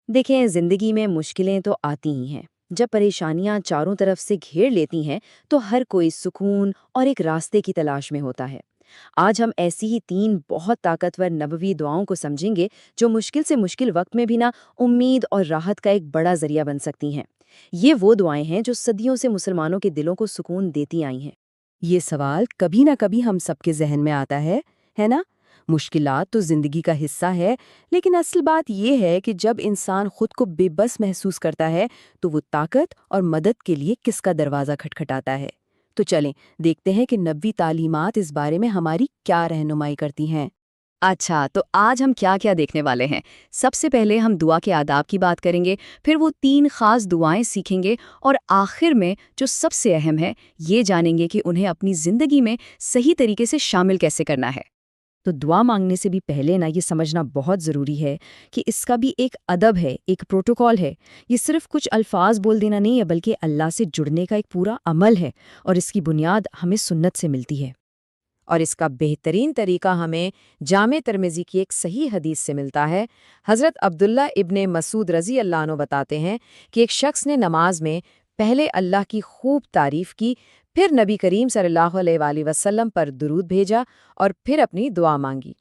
देखें, जिंदगी में मुश्किलें तो आती ही हैं। जब परेशानियां चारों तरफ से घेर लेती हैं तो हर कोई सुकून और एक रास्ते की तलाश में होता है। आज हम ऐसी ही तीन बहुत ताकतवर नबवी दुआओं को समझेंगे जो मुश्किल से मुश्किल वक्त में भी ना उम्मीद और राहत का एक बड़ा जरिया बन सकती हैं। ये वो दुआएं हैं जो सदियों से मुसलमानों के दिलों को सुकून देती आई हैं। ये सवाल कभी ना कभी हम सबके जहन में आता है ना? मुश्किलात तो जिंदगी का हिस्सा है, लेकिन असल बात ये है कि जब इंसान खुद को बेबस महसूस करता है, तो वो ताकत और मदद के लिए किसका दरवाज़ा खटखटाता है। तो चलें, देखते हैं कि नबवी तालीमात इस बारे में हमारी क्या रहनुमाई करती हैं। अच्छा, तो आज हम क्या क्या देखने वाले हैं। सबसे पहले हम दुआ के आदाब की बात करेंगे, फिर वो तीन खास दुआएं सीखेंगे और आखिर में जो सबसे अहम है, ये जानेंगे कि उन्हें अपनी ज़िंदगी में सही तरीके से शामिल कैसे करना है। तो दुआ मांगने से भी पहले ना ये समझना बहुत ज़रूरी है कि इसका भी एक अदब है, एक प्रोटोकॉल है। ये सिर्फ कुछ अल्फाज बोल देना नहीं है, बल्कि अल्लाह से जुड़ने का एक पूरा अमल है और इसकी बुनियाद हमें सुन्नत से मिलती है। और इसका बेहतरीन तरीका हमें जामे तिर्मिज़ी की एक सही हदीस से मिलता है। हज़रत अब्दुल्ला इब्ने मसूद रज़ी अल्लाह अन्हु बताते हैं कि एक शख्स ने नमाज में पहले अल्लाह की खूब तारीफ़ की, फिर नबी करीम सल्लल्लाहु अलैहि वसल्लम पर दुरूद भेजा और फिर अपनी दुआ मांगी।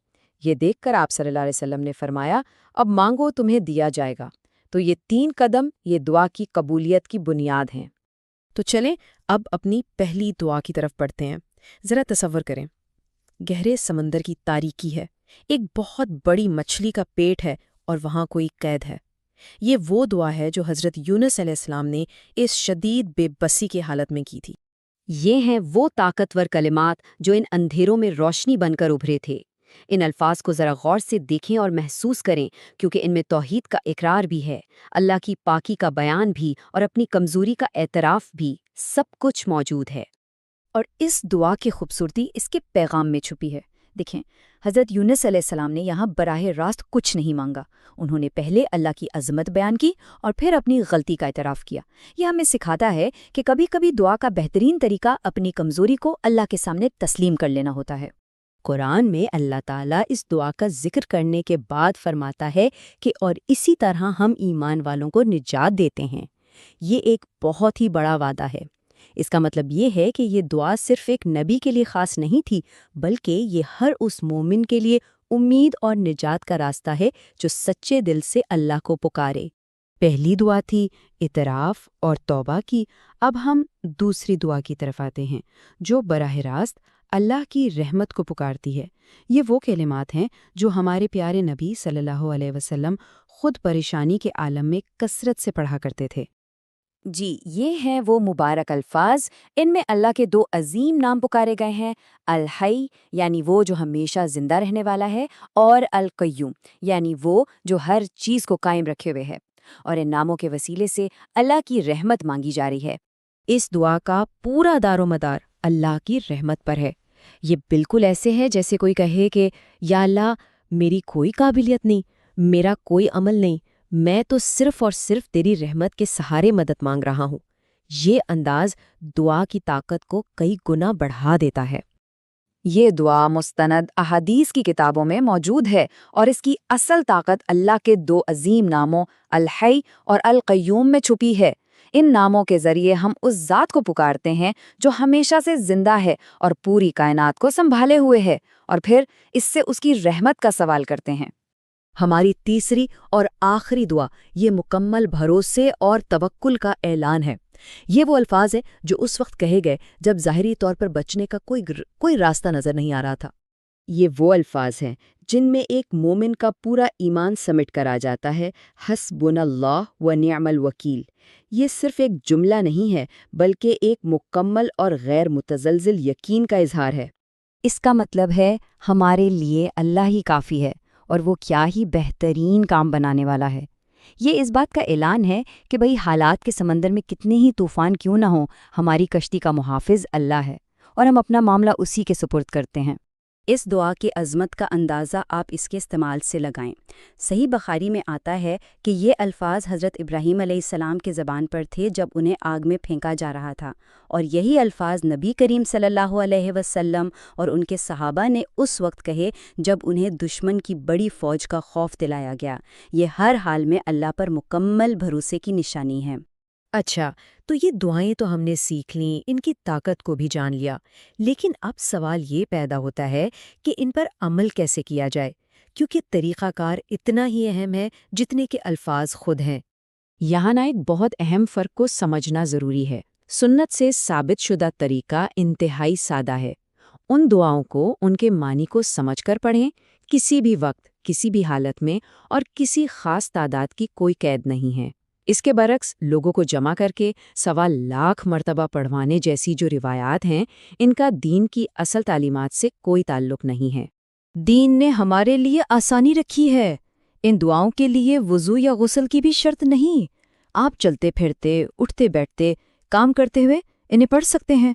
ये देखकर आप सल्लल्लाहु अलैहि वसल्लम ने फरमाया, अब मांगो तुम्हें दिया जाएगा। तो ये तीन कदम ये दुआ की कबूलियत की बुनियाद हैं। तो चलें, अब अपनी पहली दुआ की तरफ बढ़ते हैं। ज़रा तसव्वुर करें, गहरे समंदर की तारीकी है, एक बहुत बड़ी मछली का पेट है और वहाँ कोई कैद है। ये वो दुआ है जो हज़रत यूनुस अलैहिस्सलाम ने इस शदीद बेबसी की हालत में की थी। ये हैं वो ताकतवर कलिमात जो इन अंधेरों में रोशनी बनकर उभरे थे। इन अल्फाज को ज़रा गौर से देखें और महसूस करें, क्योंकि इनमें तौहीद का इकरार भी है, अल्लाह की पाकी का बयान भी और अपनी कमज़ोरी का एतराफ़ भी, सब कुछ मौजूद है। और इस दुआ की खूबसूरती इसके पैगाम में छुपी है। देखें, हज़रत यूनुस अलैहिस्सलाम ने यहाँ बराह रास्त कुछ नहीं मांगा। उन्होंने पहले अल्लाह की अज़मत बयान की और फिर अपनी गलती का एतराफ़ किया। यह हमें सिखाता है कि कभी कभी दुआ का बेहतरीन तरीका अपनी कमज़ोरी को अल्लाह के सामने तस्लीम कर लेना होता है। कुरान में अल्लाह ताला इस दुआ का जिक्र करने के बाद फरमाता है कि और इसी तरह हम ईमान वालों को निजात देते हैं। ये एक बहुत ही बड़ा वादा है। इसका मतलब ये है कि ये दुआ सिर्फ एक नबी के लिए ख़ास नहीं थी, बल्कि ये हर उस मोमिन के लिए उम्मीद और निजात का रास्ता है जो सच्चे दिल से अल्लाह को पुकारे। पहली दुआ थी इतराफ़ और तौबा की। अब हम दूसरी दुआ की तरफ आते हैं, जो बराह रास्त अल्लाह की रहमत को पुकारती है। ये वो कलिमात हैं जो हमारे प्यारे नबी सल्लल्लाहु अलैहि वसल्लम खुद परेशानी के आलम में कसरत से पढ़ा करते थे। जी, ये हैं वो मुबारक अल्फाज। इनमें अल्लाह के दो अजीम नाम पुकारे गए हैं, अल हई यानी वो जो हमेशा जिंदा रहने वाला है, और अल कय्यूम यानी वो जो हर चीज़ को कायम रखे हुए है। और इन नामों के वसीले से अल्लाह की रहमत मांगी जा रही है। इस दुआ का पूरा दारोमदार अल्लाह की रहमत पर है। ये बिल्कुल ऐसे है जैसे कोई कहे कि या अल्लाह, मेरी कोई काबिलियत नहीं, मेरा कोई अमल नहीं, मैं तो सिर्फ और सिर्फ तेरी रहमत के सहारे मदद मांग रहा हूँ। ये अंदाज दुआ की ताकत को कई गुना बढ़ा देता है। ये दुआ मुस्तनद अहादीस की किताबों में मौजूद है और इसकी असल ताकत अल्लाह के दो अजीम नामों अल हई और अल कय्यूम में छुपी है। इन नामों के जरिए हम उस ज़ात को पुकारते हैं जो हमेशा से जिंदा है और पूरी कायनात को संभाले हुए है, और फिर इससे उसकी रहमत का सवाल करते हैं। हमारी तीसरी और आखिरी दुआ ये मुकम्मल भरोसे और तवक्कुल का ऐलान है। ये वो अल्फाज हैं जो उस वक्त कहे गए जब ज़ाहिरी तौर पर बचने का कोई रास्ता नज़र नहीं आ रहा था। ये वो अल्फाज हैं जिनमें एक मोमिन का पूरा ईमान समेट कर आ जाता है, हस्बुनल्लाह व निअमल वकील। ये सिर्फ एक जुमला नहीं है, बल्कि एक मुकम्मल और गैर मुतज़लज़िल यकीन का इजहार है। इसका मतलब है हमारे लिए अल्लाह ही काफ़ी है और वो क्या ही बेहतरीन काम बनाने वाला है। ये इस बात का ऐलान है कि भाई हालात के समंदर में कितने ही तूफ़ान क्यों ना हो, हमारी कश्ती का मुहाफ़िज़ अल्लाह है और हम अपना मामला उसी के सुपुर्द करते हैं। اس دعا کی عظمت کا اندازہ آپ اس کے استعمال سے لگائیں۔ صحیح بخاری میں آتا ہے کہ یہ الفاظ حضرت ابراہیم علیہ السلام کے زبان پر تھے جب انہیں آگ میں پھینکا جا رہا تھا، اور یہی الفاظ نبی کریم صلی اللہ علیہ وسلم اور ان کے صحابہ نے اس وقت کہے جب انہیں دشمن کی بڑی فوج کا خوف دلایا گیا۔ یہ ہر حال میں اللہ پر مکمل بھروسے کی نشانی ہے۔ اچھا، تو یہ دعائیں تو ہم نے سیکھ لیں، ان کی طاقت کو بھی جان لیا، لیکن اب سوال یہ پیدا ہوتا ہے کہ ان پر عمل کیسے کیا جائے، کیونکہ طریقہ کار اتنا ہی اہم ہے جتنے کہ الفاظ خود ہیں۔ یہاں ایک بہت اہم فرق کو سمجھنا ضروری ہے۔ سنت سے ثابت شدہ طریقہ انتہائی سادہ ہے۔ ان دعاؤں کو ان کے معنی کو سمجھ کر پڑھیں، کسی بھی وقت، کسی بھی حالت میں، اور کسی خاص تعداد کی کوئی قید نہیں ہے۔ اس کے برعکس لوگوں کو جمع کر کے 1,00,000 مرتبہ پڑھوانے جیسی جو روایات ہیں، ان کا دین کی اصل تعلیمات سے کوئی تعلق نہیں ہے۔ دین نے ہمارے لیے آسانی رکھی ہے۔ ان دعاؤں کے لیے وضو یا غسل کی بھی شرط نہیں۔ آپ چلتے پھرتے، اٹھتے بیٹھتے، کام کرتے ہوئے انہیں پڑھ سکتے ہیں۔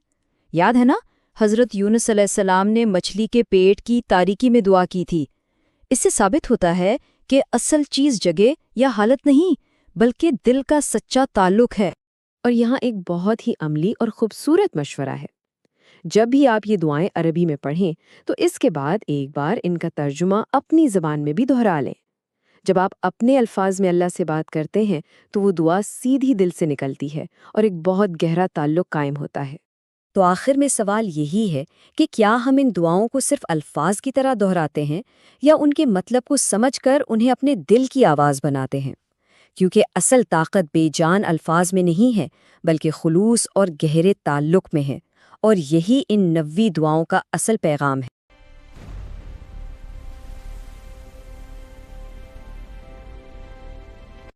یاد ہے نا، حضرت یونس علیہ السلام نے مچھلی کے پیٹ کی تاریکی میں دعا کی تھی۔ اس سے ثابت ہوتا ہے کہ اصل چیز جگہ یا حالت نہیں، بلکہ دل کا سچا تعلق ہے۔ اور یہاں ایک بہت ہی عملی اور خوبصورت مشورہ ہے۔ جب بھی آپ یہ دعائیں عربی میں پڑھیں تو اس کے بعد ایک بار ان کا ترجمہ اپنی زبان میں بھی دہرا لیں۔ جب آپ اپنے الفاظ میں اللہ سے بات کرتے ہیں تو وہ دعا سیدھی دل سے نکلتی ہے اور ایک بہت گہرا تعلق قائم ہوتا ہے۔ تو آخر میں سوال یہی ہے کہ کیا ہم ان دعاؤں کو صرف الفاظ کی طرح دہراتے ہیں یا ان کے مطلب کو سمجھ کر انہیں اپنے دل کی آواز بناتے ہیں؟ کیونکہ اصل طاقت بے جان الفاظ میں نہیں ہے، بلکہ خلوص اور گہرے تعلق میں ہے، اور یہی ان 90 دعاؤں کا اصل پیغام ہے۔